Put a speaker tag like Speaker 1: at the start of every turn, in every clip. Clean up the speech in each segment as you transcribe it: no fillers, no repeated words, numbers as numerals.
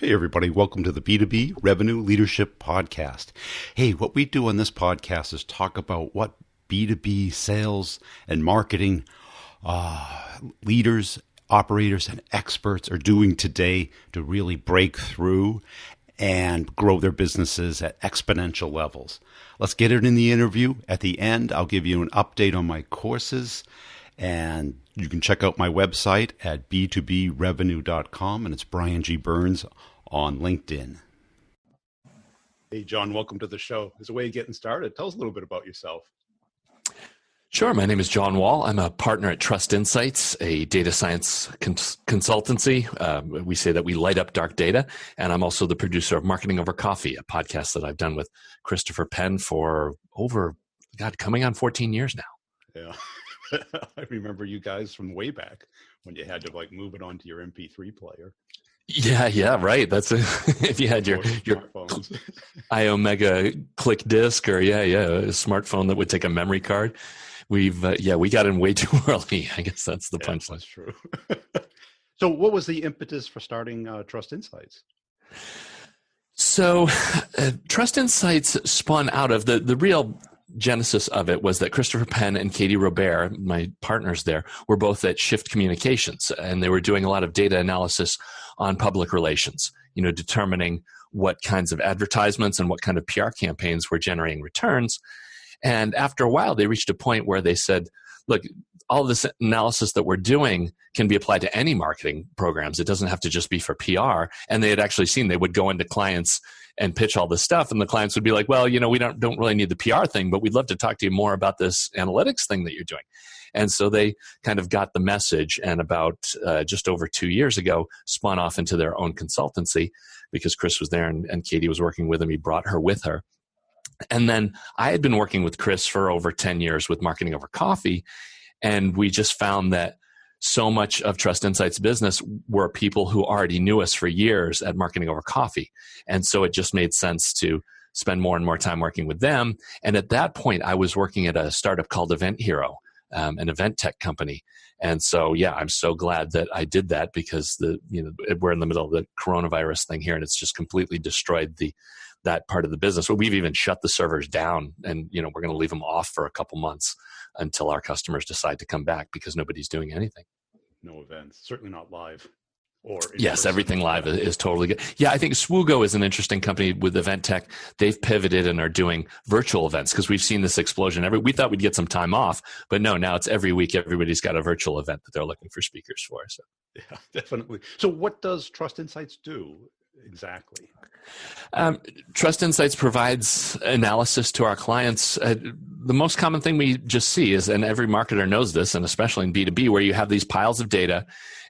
Speaker 1: Hey, everybody. Welcome to the B2B Revenue Leadership Podcast. Hey, what we do on this podcast is talk about what B2B sales and marketing leaders, operators, and experts are doing today to really break through and grow their businesses at exponential levels. Let's get it in the interview. At the end, I'll give you an update on my courses, and you can check out my website at b2brevenue.com, and it's Brian G. Burns on LinkedIn. Hey, John, welcome to the show. As a way of getting started, tell us a little bit about yourself.
Speaker 2: Sure. My name is John Wall. I'm a partner at Trust Insights, a data science consultancy. We say that we light up dark data. And I'm also the producer of Marketing Over Coffee, a podcast that I've done with Christopher Penn for coming on 14 years now.
Speaker 1: Yeah. I remember you guys from way back when you had to move it onto your MP3 player.
Speaker 2: Yeah, right. That's if you had your iOmega click disc or a smartphone that would take a memory card. We got in way too early. I guess that's the punchline.
Speaker 1: That's true. So what was the impetus for starting Trust Insights?
Speaker 2: So Trust Insights spun out of the real genesis of it was that Christopher Penn and Katie Robert, my partners there, were both at Shift Communications, and they were doing a lot of data analysis on public relations, determining what kinds of advertisements and what kind of PR campaigns were generating returns. And after a while, they reached a point where they said, look, all this analysis that we're doing can be applied to any marketing programs. It doesn't have to just be for PR. And they had actually seen they would go into clients and pitch all this stuff. And the clients would be like, well, we don't really need the PR thing, but we'd love to talk to you more about this analytics thing that you're doing. And so they kind of got the message, and about just over 2 years ago, spun off into their own consultancy because Chris was there and Katie was working with him. He brought her with her. And then I had been working with Chris for over 10 years with Marketing Over Coffee. And we just found that so much of Trust Insights business were people who already knew us for years at Marketing Over Coffee. And so it just made sense to spend more and more time working with them. And at that point, I was working at a startup called Event Hero, an event tech company. And so, I'm so glad that I did that because we're in the middle of the coronavirus thing here, and it's just completely destroyed that part of the business. Well, we've even shut the servers down, and we're going to leave them off for a couple months until our customers decide to come back because nobody's doing anything.
Speaker 1: No events, certainly not live.
Speaker 2: Yes, everything live is totally good. Yeah, I think Swoogo is an interesting company with event tech. They've pivoted and are doing virtual events because we've seen this explosion. We thought we'd get some time off, but no, now it's every week. Everybody's got a virtual event that they're looking for speakers for. So.
Speaker 1: Yeah, definitely. So what does Trust Insights do exactly?
Speaker 2: Trust Insights provides analysis to our clients. The most common thing we just see is, and every marketer knows this, and especially in B2B, where you have these piles of data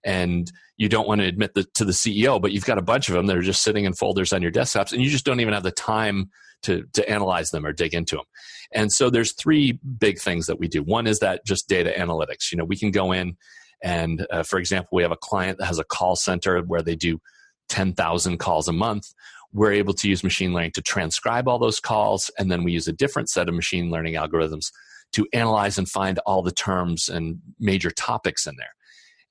Speaker 2: and you don't want to admit to the CEO, but you've got a bunch of them that are just sitting in folders on your desktops, and you just don't even have the time to analyze them or dig into them. And so there's three big things that we do. One is that just data analytics. We can go in and, for example, we have a client that has a call center where they do 10,000 calls a month. We're able to use machine learning to transcribe all those calls, and then we use a different set of machine learning algorithms to analyze and find all the terms and major topics in there.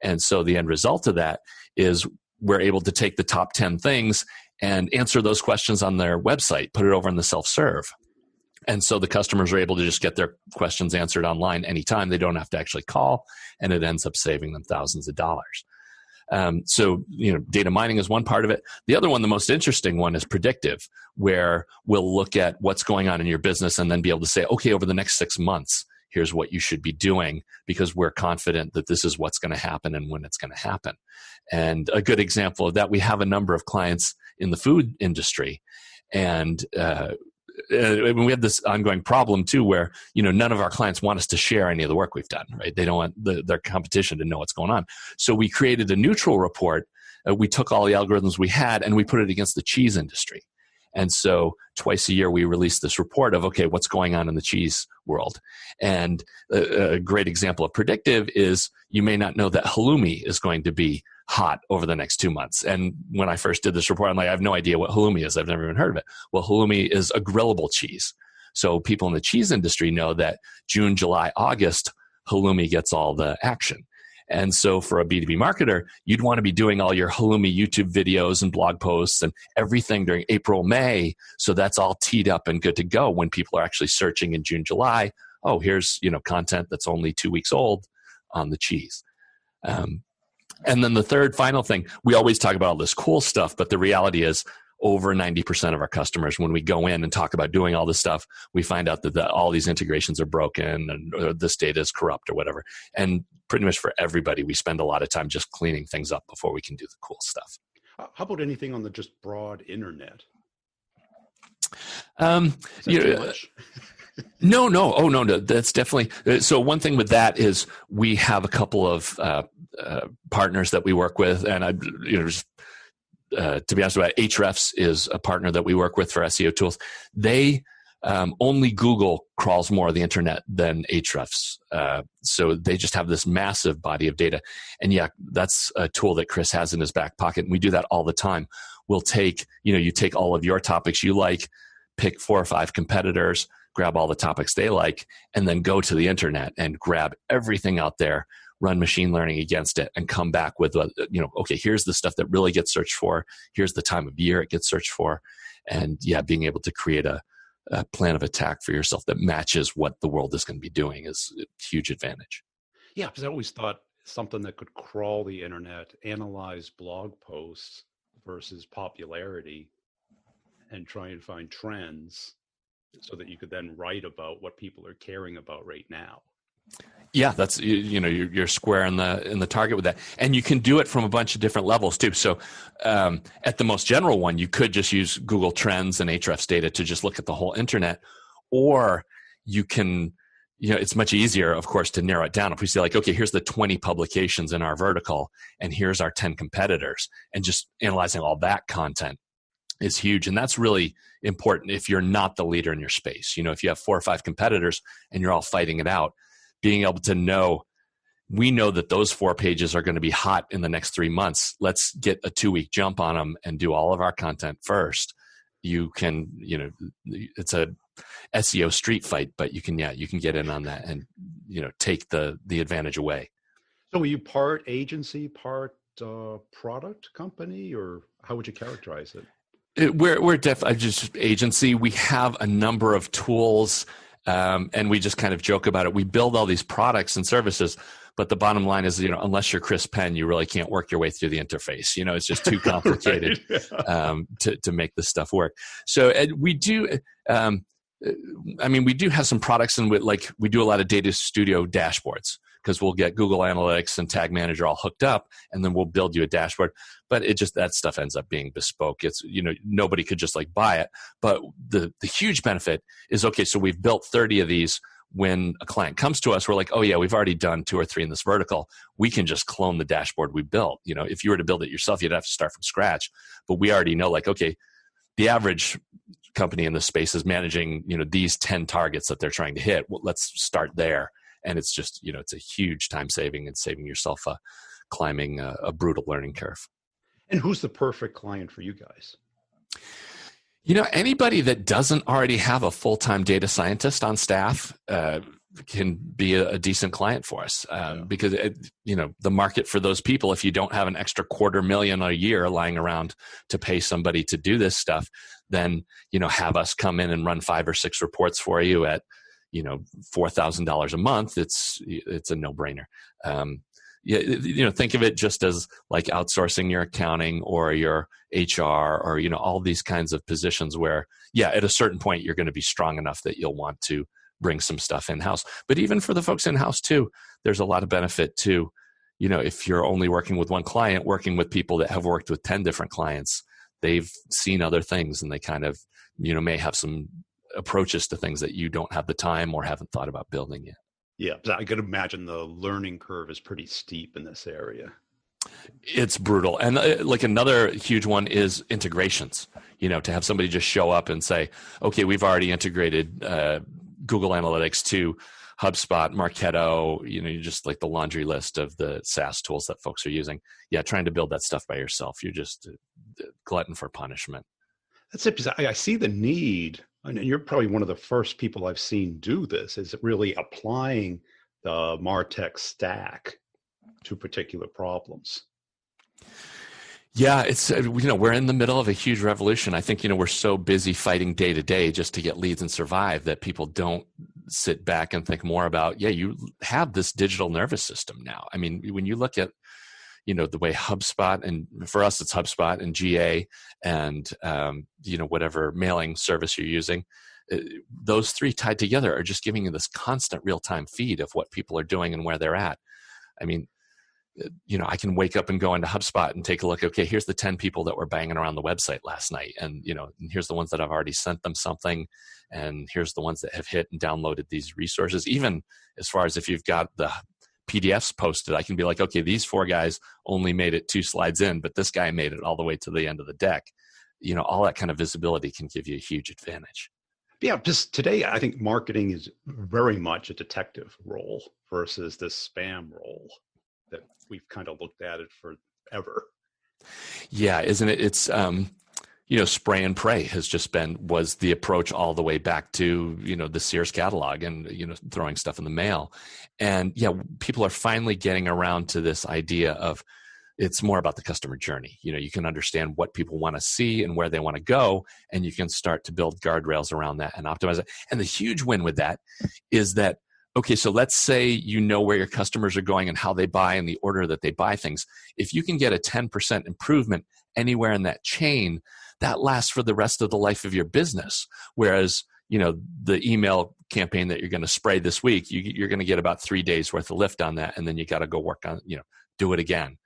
Speaker 2: And so the end result of that is we're able to take the top 10 things and answer those questions on their website, put it over in the self-serve. And so the customers are able to just get their questions answered online anytime. They don't have to actually call, and it ends up saving them thousands of dollars. So data mining is one part of it. The other one, the most interesting one, is predictive, where we'll look at what's going on in your business and then be able to say, okay, over the next 6 months, here's what you should be doing because we're confident that this is what's going to happen and when it's going to happen. And a good example of that, we have a number of clients in the food industry, and we have this ongoing problem too, where none of our clients want us to share any of the work we've done. Right? They don't want their competition to know what's going on. So we created a neutral report. We took all the algorithms we had and we put it against the cheese industry. And so twice a year we release this report of, okay, what's going on in the cheese world. And a great example of predictive is you may not know that halloumi is going to be hot over the next 2 months. And when I first did this report, I'm like, I have no idea what halloumi is. I've never even heard of it. Well, halloumi is a grillable cheese. So people in the cheese industry know that June, July, August, halloumi gets all the action. And so for a B2B marketer, you'd want to be doing all your Halloumi YouTube videos and blog posts and everything during April, May. So that's all teed up and good to go when people are actually searching in June, July. Oh, here's, content that's only 2 weeks old on the cheese. And then the third final thing, we always talk about all this cool stuff, but the reality is over 90% of our customers, when we go in and talk about doing all this stuff, we find out that all these integrations are broken or this data is corrupt or whatever. And pretty much for everybody, we spend a lot of time just cleaning things up before we can do the cool stuff.
Speaker 1: How about anything on the just broad internet?
Speaker 2: Too much? No. Oh, no. That's definitely. So one thing with that is we have a couple of partners that we work with, and to be honest about it, Ahrefs is a partner that we work with for SEO tools. They only Google crawls more of the internet than Ahrefs. So they just have this massive body of data. And yeah, that's a tool that Chris has in his back pocket. And we do that all the time. We'll take, you take all of your topics you like, pick 4 or 5 competitors, grab all the topics they like, and then go to the internet and grab everything out there, run machine learning against it, and come back with, okay, here's the stuff that really gets searched for. Here's the time of year it gets searched for. And yeah, being able to create a plan of attack for yourself that matches what the world is going to be doing is a huge advantage.
Speaker 1: Yeah, because I always thought something that could crawl the internet, analyze blog posts versus popularity, and try and find trends so that you could then write about what people are caring about right now.
Speaker 2: Yeah, that's you're square in the target with that, and you can do it from a bunch of different levels too. So, at the most general one, you could just use Google Trends and Ahrefs data to just look at the whole internet, or you can, it's much easier, of course, to narrow it down. If we say like, okay, here's the 20 publications in our vertical, and here's our 10 competitors, and just analyzing all that content is huge. And that's really important if you're not the leader in your space. If you have 4 or 5 competitors and you're all fighting it out, being able to know, we know that those 4 pages are going to be hot in the next 3 months. Let's get a 2-week jump on them and do all of our content first. You can, it's a SEO street fight, but you can get in on that and, take the advantage away.
Speaker 1: So are you part agency, part product company, or how would you characterize it?
Speaker 2: We're definitely just agency. We have a number of tools, and we just kind of joke about it. We build all these products and services, but the bottom line is, unless you're Chris Penn, you really can't work your way through the interface. It's just too complicated to make this stuff work. So we do. We do have some products, and we do a lot of data studio dashboards, because we'll get Google Analytics and Tag Manager all hooked up, and then we'll build you a dashboard. But that stuff ends up being bespoke. It's, nobody could just buy it. But the huge benefit is, okay, so we've built 30 of these. When a client comes to us, we're like, oh yeah, we've already done 2 or 3 in this vertical. We can just clone the dashboard we built. If you were to build it yourself, you'd have to start from scratch. But we already know, okay, the average company in this space is managing, these 10 targets that they're trying to hit. Well, let's start there. And it's just, it's a huge time saving and saving yourself climbing a brutal learning curve.
Speaker 1: And who's the perfect client for you guys?
Speaker 2: Anybody that doesn't already have a full-time data scientist on staff can be a decent client for us, because the market for those people, if you don't have an extra $250,000 a year lying around to pay somebody to do this stuff, then have us come in and run 5 or 6 reports for you at $4,000 a month. It's a no-brainer. Think of it just as like outsourcing your accounting or your HR or, all these kinds of positions where, at a certain point, you're going to be strong enough that you'll want to bring some stuff in-house. But even for the folks in-house too, there's a lot of benefit to, if you're only working with one client, working with people that have worked with 10 different clients, they've seen other things, and they kind of, may have some approaches to things that you don't have the time or haven't thought about building yet.
Speaker 1: Yeah, I could imagine the learning curve is pretty steep in this area.
Speaker 2: It's brutal. And another huge one is integrations, to have somebody just show up and say, okay, we've already integrated Google Analytics to HubSpot, Marketo, just like the laundry list of the SaaS tools that folks are using. Yeah, trying to build that stuff by yourself, you're just a glutton for punishment.
Speaker 1: That's it, because I see the need, and you're probably one of the first people I've seen do this, is really applying the MarTech stack to particular problems.
Speaker 2: Yeah, it's we're in the middle of a huge revolution. I think we're so busy fighting day to day just to get leads and survive that people don't sit back and think more about, you have this digital nervous system now. I mean, when you look at the way HubSpot, and for us it's HubSpot and GA and whatever mailing service you're using, those three tied together are just giving you this constant real-time feed of what people are doing and where they're at. I mean, I can wake up and go into HubSpot and take a look. Okay, here's the 10 people that were banging around the website last night. And, and here's the ones that I've already sent them something. And here's the ones that have hit and downloaded these resources. Even as far as if you've got the PDFs posted, I can be like, okay, these 4 guys only made it 2 slides in, but this guy made it all the way to the end of the deck. All that kind of visibility can give you a huge advantage.
Speaker 1: Yeah, just today, I think marketing is very much a detective role versus this spam role that we've kind of looked at it forever.
Speaker 2: Yeah, isn't it? It's, spray and pray was the approach all the way back to, the Sears catalog and, throwing stuff in the mail. And people are finally getting around to this idea of it's more about the customer journey. You can understand what people want to see and where they want to go, and you can start to build guardrails around that and optimize it. And the huge win with that is that, okay, so let's say where your customers are going and how they buy and the order that they buy things. If you can get a 10% improvement anywhere in that chain, that lasts for the rest of the life of your business. Whereas, the email campaign that you're going to spray this week, you're going to get about 3 days worth of lift on that. And then you got to go work on, do it again.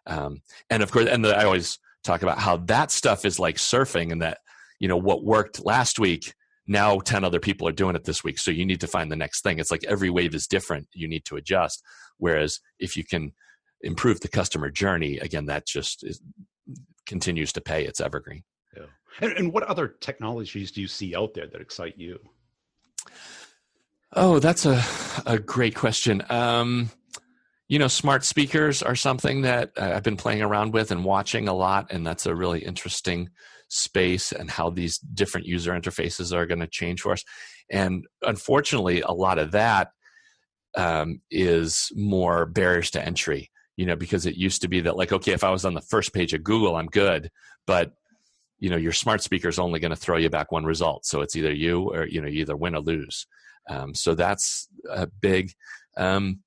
Speaker 2: And of course, I always talk about how that stuff is like surfing, and that, what worked last week, now 10 other people are doing it this week. So you need to find the next thing. It's like every wave is different. You need to adjust. Whereas if you can improve the customer journey, again, that just continues to pay. It's evergreen.
Speaker 1: Yeah. And what other technologies do you see out there that excite you?
Speaker 2: Oh, that's a great question. Smart speakers are something that I've been playing around with and watching a lot. And that's a really interesting space, and how these different user interfaces are going to change for us. And unfortunately, a lot of that is more barriers to entry, because it used to be that, like, okay, if I was on the first page of Google, I'm good. But, your smart speaker is only going to throw you back one result. So it's either you or, you either win or lose. So that's a big, and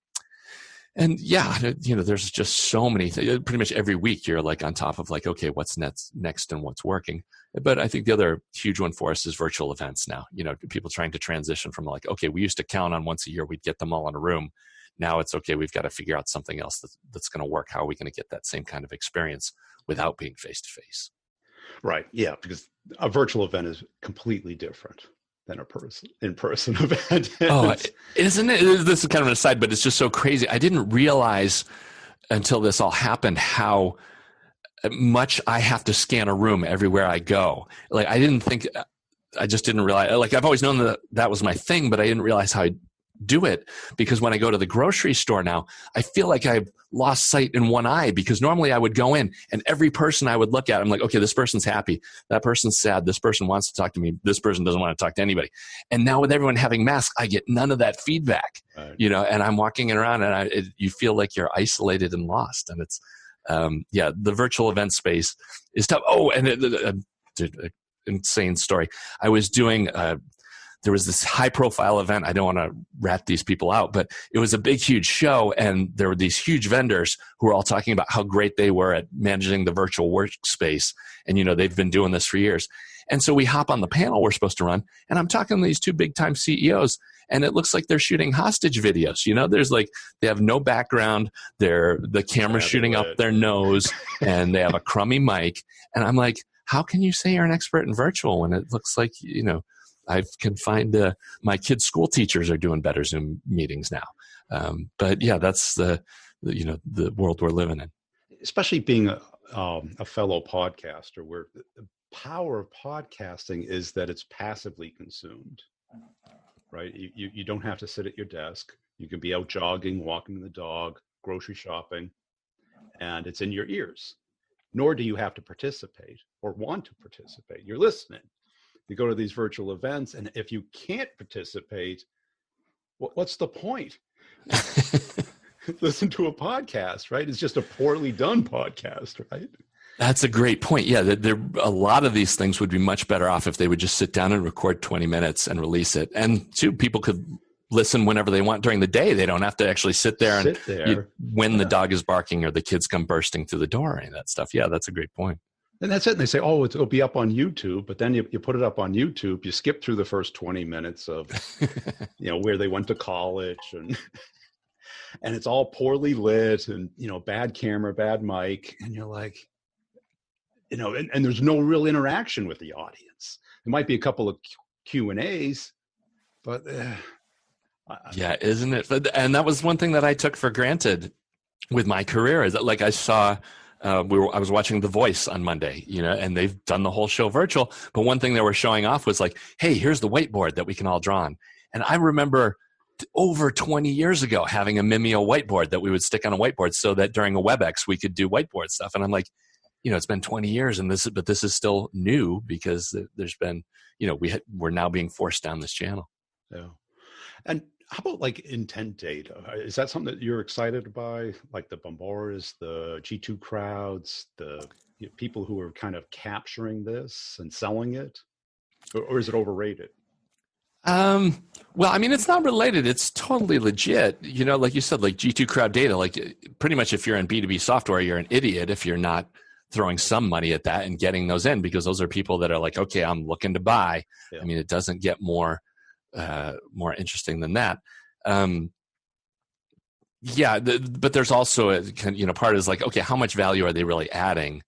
Speaker 2: there's just so many things. Pretty much every week you're like on top of like, okay, what's next and what's working. But I think the other huge one for us is virtual events now. People trying to transition from like, okay, we used to count on once a year, we'd get them all in a room. Now it's okay, we've got to figure out something else that's going to work. How are we going to get that same kind of experience without being face to face?
Speaker 1: Right. Yeah, because a virtual event is completely different than a in-person event.
Speaker 2: Oh, isn't it? This is kind of an aside, but it's just so crazy. I didn't realize until this all happened how much I have to scan a room everywhere I go. Like, I just didn't realize, like, I've always known that was my thing, but I didn't realize how I do it, because when I go to the grocery store now, I feel like I've lost sight in one eye, because normally I would go in and every person I would look at, I'm like, okay, this person's happy. That person's sad. This person wants to talk to me. This person doesn't want to talk to anybody. And now with everyone having masks, I get none of that feedback, right. And I'm walking around and you feel like you're isolated and lost. And it's, the virtual event space is tough. Oh, and an insane story. I was doing, there was this high profile event. I don't want to rat these people out, but it was a big, huge show. And there were these huge vendors who were all talking about how great they were at managing the virtual workspace. And, they've been doing this for years. And so we hop on the panel we're supposed to run, and I'm talking to these 2 big time CEOs, and it looks like they're shooting hostage videos. There's like, they have no background. The camera's shooting up their nose, and they have a crummy mic. And I'm like, how can you say you're an expert in virtual when it looks like, I can find my kids' school teachers are doing better Zoom meetings now. But yeah, that's the world we're living in.
Speaker 1: Especially being a fellow podcaster, where the power of podcasting is that it's passively consumed, right? You don't have to sit at your desk. You can be out jogging, walking the dog, grocery shopping, and it's in your ears. Nor do you have to participate or want to participate. You're listening. You go to these virtual events, and if you can't participate, what's the point? listen to a podcast, right? It's just a poorly done podcast, right?
Speaker 2: That's a great point. Yeah, a lot of these things would be much better off if they would just sit down and record 20 minutes and release it. And two, people could listen whenever they want during the day. They don't have to actually sit there when the dog is barking or the kids come bursting through the door and that stuff. Yeah, that's a great point.
Speaker 1: And that's it. And they say, oh, it'll be up on YouTube. But then you put it up on YouTube, you skip through the first 20 minutes of, where they went to college and it's all poorly lit and, bad camera, bad mic. And you're like, and there's no real interaction with the audience. There might be a couple of Q&As, but
Speaker 2: yeah, isn't it? And that was one thing that I took for granted with my career is that like I saw, I was watching The Voice on Monday, and they've done the whole show virtual. But one thing they were showing off was like, hey, here's the whiteboard that we can all draw on. And I remember over 20 years ago having a Mimeo whiteboard that we would stick on a whiteboard so that during a WebEx we could do whiteboard stuff. And I'm like, it's been 20 years and this is still new because there's been, we're now being forced down this channel.
Speaker 1: Yeah. And how about like intent data? Is that something that you're excited by? Like the Bomboras, the G2 crowds, the people who are kind of capturing this and selling it? Or is it overrated?
Speaker 2: Well, I mean, it's not related. It's totally legit. Like you said, like G2 crowd data, like pretty much if you're in B2B software, you're an idiot if you're not throwing some money at that and getting those in because those are people that are like, okay, I'm looking to buy. Yeah. I mean, it doesn't get more interesting than that. But there's also a part is like, okay, how much value are they really adding?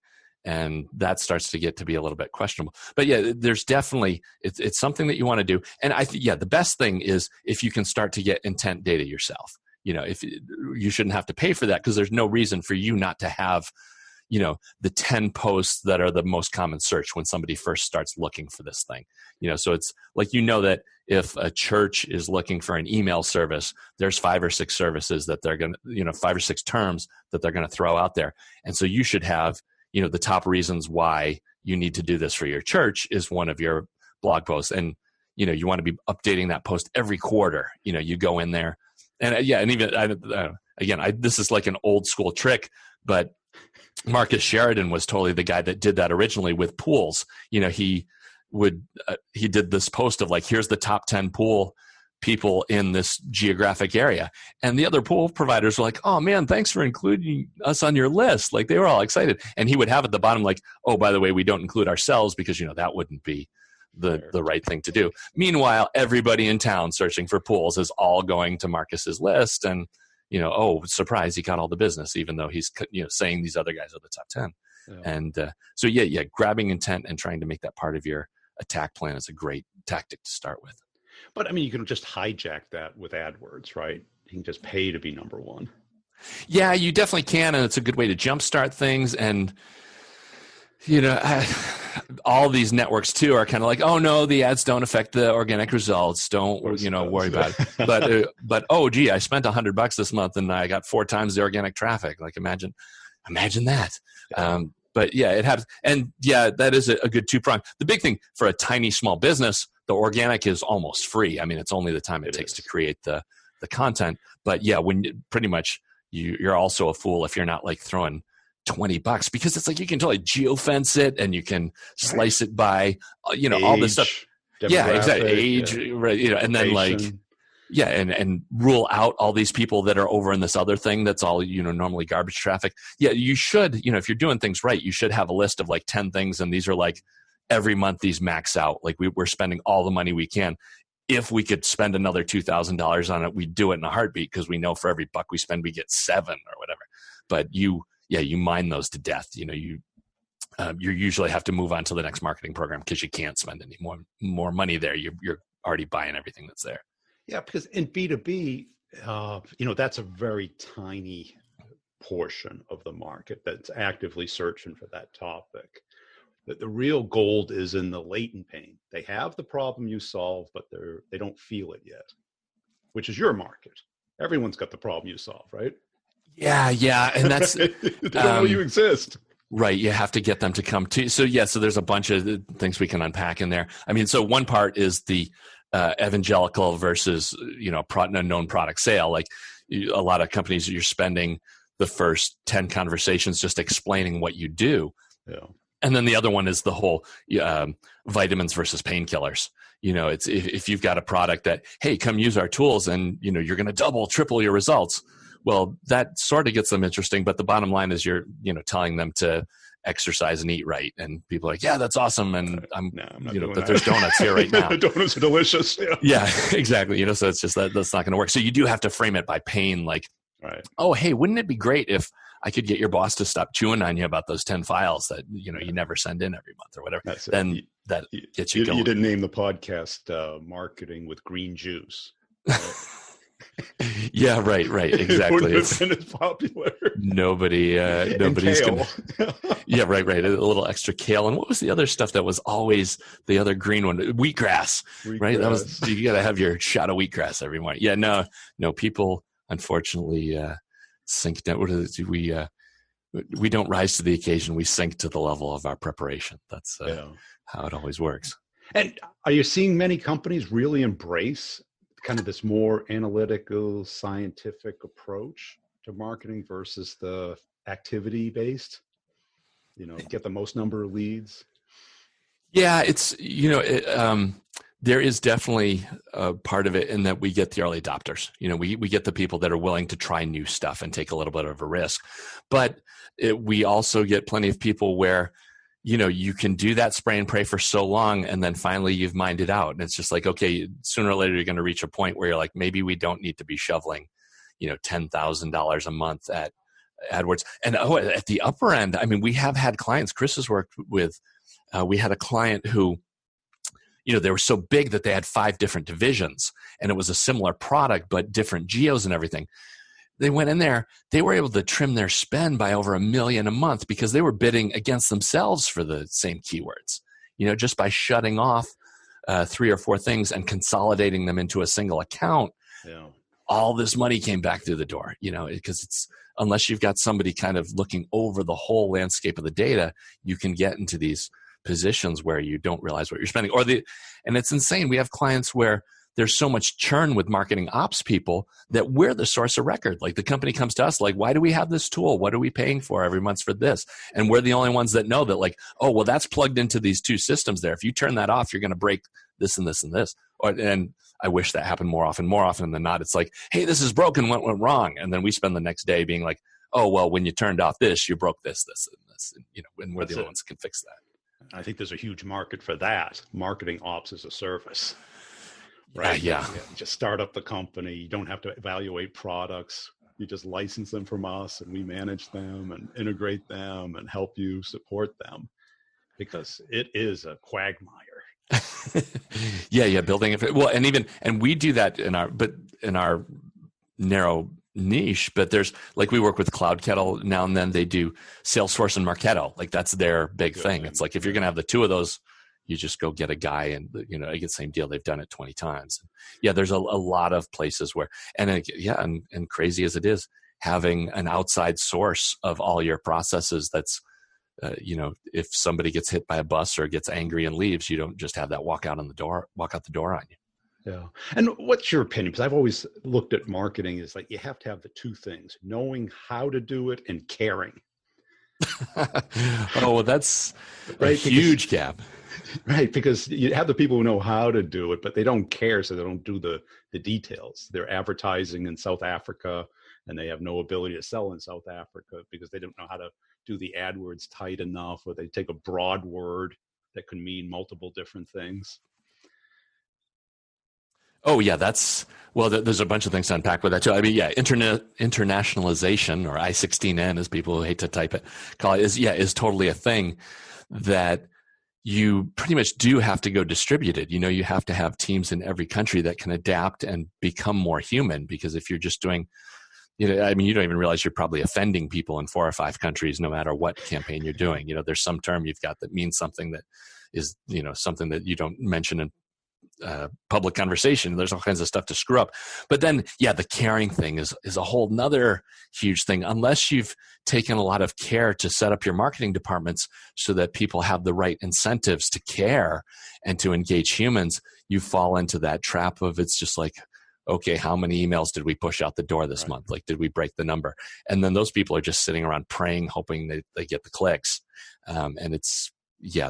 Speaker 2: And that starts to get to be a little bit questionable. But yeah, there's definitely, it's something that you want to do. And the best thing is if you can start to get intent data yourself, if you shouldn't have to pay for that because there's no reason for you not to have, the 10 posts that are the most common search when somebody first starts looking for this thing, so it's like, that if a church is looking for an email service, there's 5 or 6 services that they're going to, 5 or 6 terms that they're going to throw out there. And so you should have, the top reasons why you need to do this for your church is one of your blog posts. And, you want to be updating that post every quarter. You go in there and and even, this is like an old school trick, but Marcus Sheridan was totally the guy that did that originally with pools. He did this post of like, here's the top 10 pool people in this geographic area. And the other pool providers were like, oh man, thanks for including us on your list. Like they were all excited. And he would have at the bottom like, oh, by the way, we don't include ourselves because, that wouldn't be the right thing to do. Meanwhile, everybody in town searching for pools is all going to Marcus's list. And, oh, surprise, he got all the business, even though he's, saying these other guys are the top 10. Yeah. And grabbing intent and trying to make that part of your attack plan is a great tactic to start with.
Speaker 1: But I mean, you can just hijack that with AdWords, right? You can just pay to be number one.
Speaker 2: Yeah, you definitely can. And it's a good way to jumpstart things. And, all these networks too are kind of like, oh no, the ads don't affect the organic results. Don't, worry about it. But oh gee, I spent $100 this month and I got 4 times the organic traffic. Like imagine that. Yeah. But yeah, it has. And yeah, that is a good 2-prong. The big thing for a tiny, small business, the organic is almost free. I mean, it's only the time it takes to create the content. But yeah, when pretty much you're also a fool if you're not like throwing $20 because it's like you can totally geofence it and you can slice it by age, all this stuff. Yeah, exactly. Age, right? And then like and rule out all these people that are over in this other thing that's all normally garbage traffic. Yeah, you should, if you're doing things right, you should have a list of like 10 things, and these are like every month these max out. Like we're spending all the money we can. If we could spend another $2,000 on it, we'd do it in a heartbeat because we know for every $1 we spend, we get 7 or whatever. But you mine those to death. You usually have to move on to the next marketing program because you can't spend any more money there. You're already buying everything that's there.
Speaker 1: Yeah, because in B2B, that's a very tiny portion of the market that's actively searching for that topic. The real gold is in the latent pain. They have the problem you solve, but they don't feel it yet, which is your market. Everyone's got the problem you solve, right?
Speaker 2: Yeah, and that's
Speaker 1: they don't know you exist.
Speaker 2: Right, you have to get them to come to. So there's a bunch of things we can unpack in there. I mean, so one part is the evangelical versus a known product sale. Like a lot of companies, you're spending the first 10 conversations just explaining what you do.
Speaker 1: Yeah.
Speaker 2: And then the other one is the whole vitamins versus painkillers. It's if you've got a product that, hey, come use our tools and, you're going to double, triple your results. Well, that sort of gets them interesting. But the bottom line is you're, telling them to exercise and eat right. And people are like, yeah, that's awesome. And I'm not that there's donuts here right now.
Speaker 1: The donuts are delicious.
Speaker 2: Yeah, exactly. So it's just that's not going to work. So you do have to frame it by pain. Like,
Speaker 1: right.
Speaker 2: Oh, hey, wouldn't it be great if I could get your boss to stop chewing on you about those 10 files that, you never send in every month or whatever. Then that gets you going.
Speaker 1: You didn't name the podcast Marketing with Green Juice. Right?
Speaker 2: Yeah, right. Exactly.
Speaker 1: It wouldn't have been as popular.
Speaker 2: Nobody's going to. Yeah, right. A little extra kale. And what was the other stuff that was always the other green one? Wheatgrass, right? That was, you got to have your shot of wheatgrass every morning. Yeah, no, people unfortunately sink down. We don't rise to the occasion. We sink to the level of our preparation. That's how it always works.
Speaker 1: And are you seeing many companies really embrace kind of this more analytical, scientific approach to marketing versus the activity-based? Get the most number of leads.
Speaker 2: Yeah, it's there is definitely a part of it in that we get the early adopters. We get the people that are willing to try new stuff and take a little bit of a risk. But we also get plenty of people where, you can do that spray and pray for so long, and then finally you've mined it out. And it's just like, okay, sooner or later you're going to reach a point where you're like, maybe we don't need to be shoveling, $10,000 a month at AdWords. And at the upper end, I mean, we have had clients Chris has worked with. We had a client who, they were so big that they had 5 different divisions, and it was a similar product, but different geos and everything. They went in there, they were able to trim their spend by over $1 million a month because they were bidding against themselves for the same keywords, just by shutting off 3 or 4 things and consolidating them into a single account. Yeah. All this money came back through the door, because it's, unless you've got somebody kind of looking over the whole landscape of the data, you can get into these positions where you don't realize what you're spending. And it's insane. We have clients where there's so much churn with marketing ops people that we're the source of record. Like the company comes to us like, why do we have this tool? What are we paying for every month for this? And we're the only ones that know that, like, oh, well, that's plugged into these 2 systems there. If you turn that off, you're going to break this and this and this. And I wish that happened more often than not. It's like, hey, this is broken. What went wrong? And then we spend the next day being like, oh, well, when you turned off this, you broke this, and this, and we're the only ones that can fix that.
Speaker 1: I think there's a huge market for that. Marketing ops as a service.
Speaker 2: Right. Yeah.
Speaker 1: Just start up the company. You don't have to evaluate products. You just license them from us, and we manage them and integrate them and help you support them, because it is a quagmire.
Speaker 2: Yeah. Building it. Well, and we do that in our narrow niche, but there's, like, we work with Cloud Kettle now and then. They do Salesforce and Marketo. Like, that's their big thing. It's like, if you're going to have the 2 of those, you just go get a guy and, I get the same deal. They've done it 20 times. Yeah. There's a lot of places where, and crazy as it is, having an outside source of all your processes. That's, if somebody gets hit by a bus or gets angry and leaves, you don't just have that walk out the door on you.
Speaker 1: Yeah. And what's your opinion? Because I've always looked at marketing as like, you have to have the 2 things: knowing how to do it and caring.
Speaker 2: Oh, well, that's a huge gap.
Speaker 1: Right. Because you have the people who know how to do it, but they don't care. So they don't do the details. They're advertising in South Africa, and they have no ability to sell in South Africa because they don't know how to do the AdWords tight enough, or they take a broad word that can mean multiple different things.
Speaker 2: Oh, yeah, there's a bunch of things to unpack with that too. I mean, yeah, internationalization, or I-16N, as people who hate to type it, call it, is totally a thing that you pretty much do have to go distributed. You have to have teams in every country that can adapt and become more human, because if you're just doing, you don't even realize you're probably offending people in 4 or 5 countries, no matter what campaign you're doing. There's some term you've got that means something that is, something that you don't mention in public conversation. There's all kinds of stuff to screw up. But then, the caring thing is a whole nother huge thing. Unless you've taken a lot of care to set up your marketing departments so that people have the right incentives to care and to engage humans, you fall into that trap of, it's just like, okay, how many emails did we push out the door this month? Like, did we break the number? And then those people are just sitting around praying, hoping that they get the clicks. And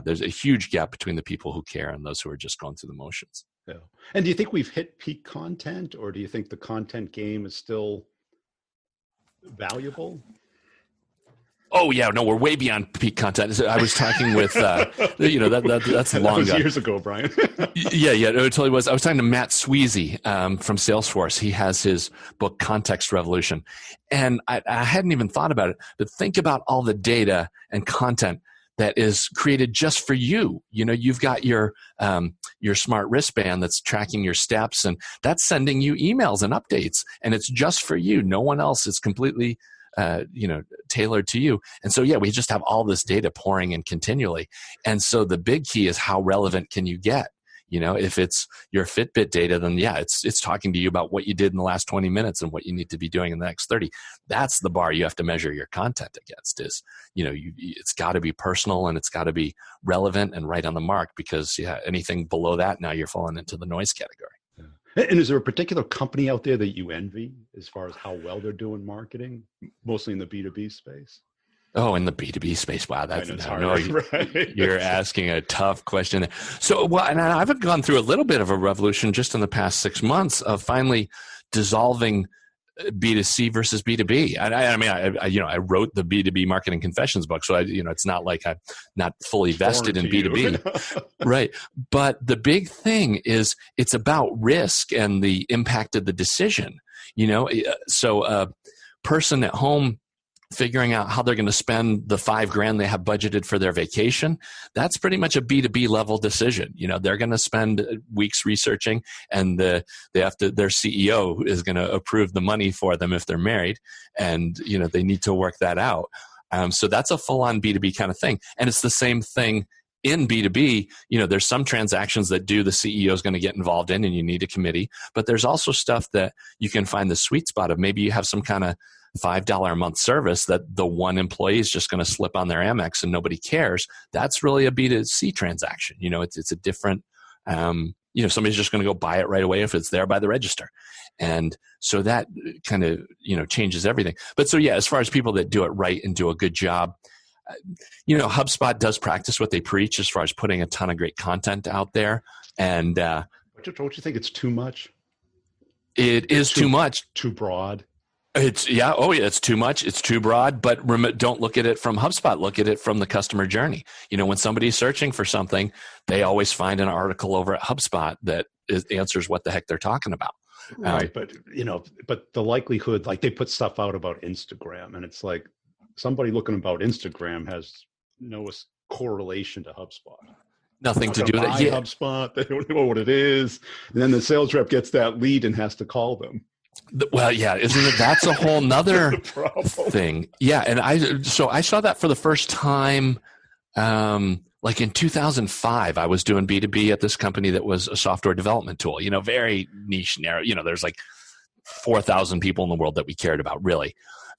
Speaker 2: there's a huge gap between the people who care and those who are just going through the motions.
Speaker 1: Yeah. And do you think we've hit peak content, or do you think the content game is still valuable?
Speaker 2: Oh yeah, no, we're way beyond peak content. I was talking with, that's long
Speaker 1: that was
Speaker 2: gone.
Speaker 1: Years ago, Brian.
Speaker 2: Yeah, it totally was. I was talking to Matt Sweezy from Salesforce. He has his book Context Revolution, and I hadn't even thought about it. But think about all the data and content that is created just for you. You've got your smart wristband that's tracking your steps, and that's sending you emails and updates, and it's just for you. No one else is completely tailored to you. And so, we just have all this data pouring in continually. And so the big key is how relevant can you get? If it's your Fitbit data, then it's talking to you about what you did in the last 20 minutes and what you need to be doing in the next 30. That's the bar you have to measure your content against is, it's got to be personal and it's got to be relevant and right on the mark, because anything below that, now you're falling into the noise category.
Speaker 1: And is there a particular company out there that you envy as far as how well they're doing marketing, mostly in the B2B space?
Speaker 2: Oh, in the B2B space. Wow, that's
Speaker 1: hard. Right.
Speaker 2: You're asking a tough question. So, and I've gone through a little bit of a revolution just in the past 6 months of finally dissolving B2C versus B2B. I wrote the B2B Marketing Confessions book, so it's not like I'm not fully vested in B2B, right? But the big thing is it's about risk and the impact of the decision. So a person at home figuring out how they're going to spend the $5,000 they have budgeted for their vacation, that's pretty much a B2B level decision. They're going to spend weeks researching, and their CEO is going to approve the money for them if they're married, and they need to work that out. So that's a full-on B2B kind of thing. And it's the same thing in B2B. There's some transactions that the CEO is going to get involved in, and you need a committee, but there's also stuff that you can find the sweet spot of. Maybe you have some kind of $5 a month service that the one employee is just going to slip on their Amex and nobody cares. That's really a B2C transaction. It's a different, somebody's just going to go buy it right away if it's there by the register. And so that kind of, changes everything. But so, as far as people that do it right and do a good job, HubSpot does practice what they preach as far as putting a ton of great content out there. And
Speaker 1: don't you think it's too much?
Speaker 2: It is too much.
Speaker 1: Too broad.
Speaker 2: It's too much. It's too broad, but don't look at it from HubSpot. Look at it from the customer journey. When somebody's searching for something, they always find an article over at HubSpot that answers what the heck they're talking about.
Speaker 1: Right. But the likelihood, like they put stuff out about Instagram, and it's like somebody looking about Instagram has no correlation to HubSpot.
Speaker 2: Nothing to do with it.
Speaker 1: HubSpot. They don't know what it is. And then the sales rep gets that lead and has to call them.
Speaker 2: Well, isn't it? That's a whole nother thing. Yeah. And I saw that for the first time, like in 2005, I was doing B2B at this company that was a software development tool, very niche, narrow, there's like 4,000 people in the world that we cared about, really.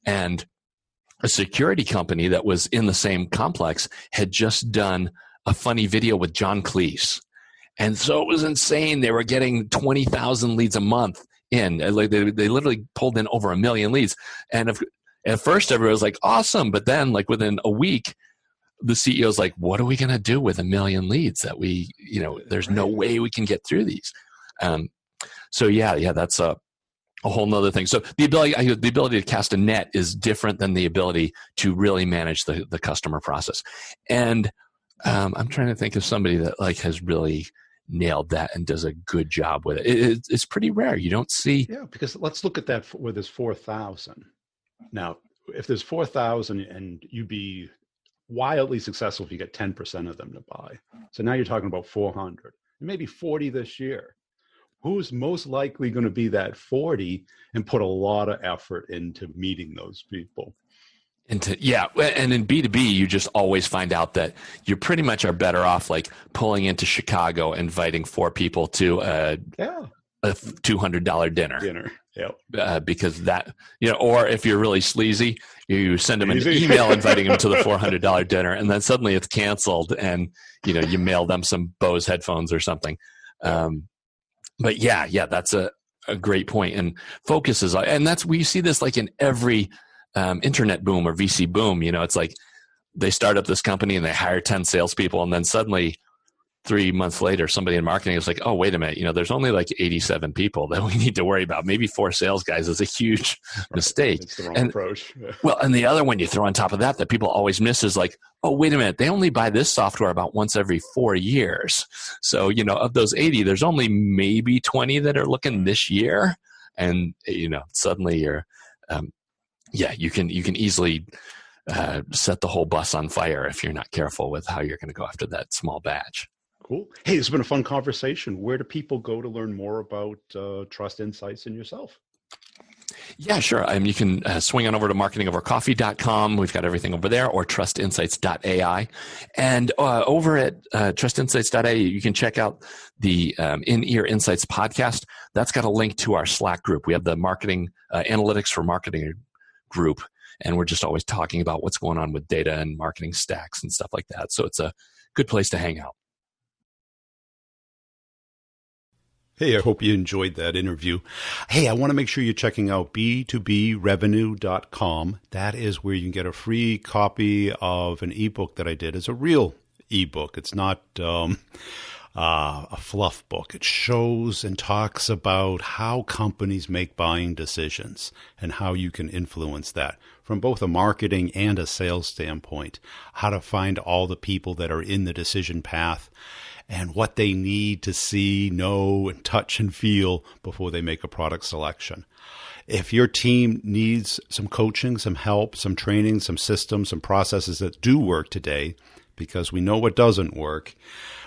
Speaker 2: And a security company that was in the same complex had just done a funny video with John Cleese. And so it was insane. They were getting 20,000 leads a month in. Like they literally pulled in over 1 million leads. And at first everybody was like, awesome. But then like within a week, the CEO's like, what are we going to do with 1 million leads that there's no way we can get through these. So that's a whole nother thing. So the ability to cast a net is different than the ability to really manage the customer process. And I'm trying to think of somebody that like has really nailed that and does a good job with it. It's pretty rare. You don't see.
Speaker 1: Yeah, because let's look at that where there's 4,000. Now, if there's 4,000 and you'd be wildly successful if you get 10% of them to buy. So now you're talking about 400, and maybe 40 this year. Who's most likely going to be that 40 and put a lot of effort into meeting those people?
Speaker 2: And in B2B, you just always find out that you pretty much are better off like pulling into Chicago, inviting 4 people to a $200 dinner. Yep. Because that, or if you're really sleazy, you send them an email inviting them to the $400 dinner, and then suddenly it's canceled, and you mail them some Bose headphones or something. But that's a great point. And focus is, and that's, we see this like in every internet boom or VC boom. It's like they start up this company and they hire 10 salespeople, and then suddenly 3 months later, somebody in marketing is like, oh, wait a minute, there's only like 87 people that we need to worry about. Maybe 4 sales guys is a huge mistake.
Speaker 1: It's the wrong approach.
Speaker 2: Well, and the other one you throw on top of that people always miss is like, oh, wait a minute, they only buy this software about once every 4 years. So, of those 80, there's only maybe 20 that are looking this year. And, suddenly you're, you can easily set the whole bus on fire if you're not careful with how you're going to go after that small batch.
Speaker 1: Cool. Hey, it's been a fun conversation. Where do people go to learn more about Trust Insights and yourself?
Speaker 2: Yeah, sure. You can swing on over to marketingovercoffee.com. We've got everything over there, or trustinsights.ai. And over at trustinsights.ai, you can check out the In-Ear Insights podcast. That's got a link to our Slack group. We have the marketing analytics for marketing group, and we're just always talking about what's going on with data and marketing stacks and stuff like that. So it's a good place to hang out.
Speaker 1: Hey, I hope you enjoyed that interview. Hey, I want to make sure you're checking out b2brevenue.com. That is where you can get a free copy of an ebook that I did. It's a real ebook. It's not a fluff book. It shows and talks about how companies make buying decisions and how you can influence that from both a marketing and a sales standpoint, how to find all the people that are in the decision path and what they need to see, know, and touch and feel before they make a product selection. If your team needs some coaching, some help, some training, some systems, some processes that do work today, because we know what doesn't work,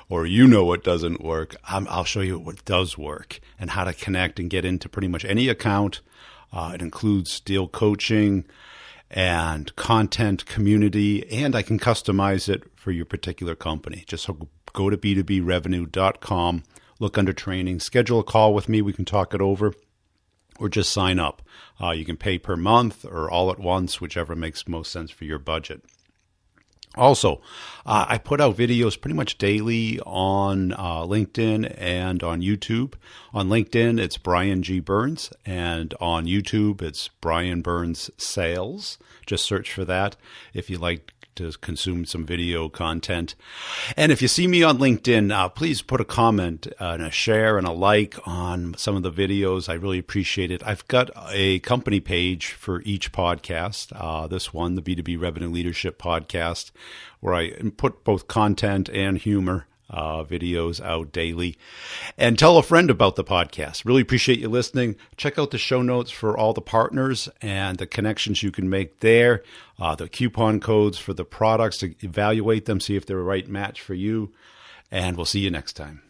Speaker 1: or what doesn't work, I'll show you what does work and how to connect and get into pretty much any account. It includes deal coaching and content, community, and I can customize it for your particular company. Just go to b2brevenue.com, look under training, schedule a call with me. We can talk it over, or just sign up. You can pay per month or all at once, whichever makes most sense for your budget. Also, I put out videos pretty much daily on LinkedIn and on YouTube. On LinkedIn, it's Brian G. Burns, and on YouTube, it's Brian Burns Sales. Just search for that if you like to consume some video content. And if you see me on LinkedIn, please put a comment and a share and a like on some of the videos. I really appreciate it. I've got a company page for each podcast. This one, the B2B Revenue Leadership Podcast, where I put both content and humor videos out daily. And tell a friend about the podcast. Really appreciate you listening. Check out the show notes for all the partners and the connections you can make there, the coupon codes for the products to evaluate them, see if they're a right match for you. And we'll see you next time.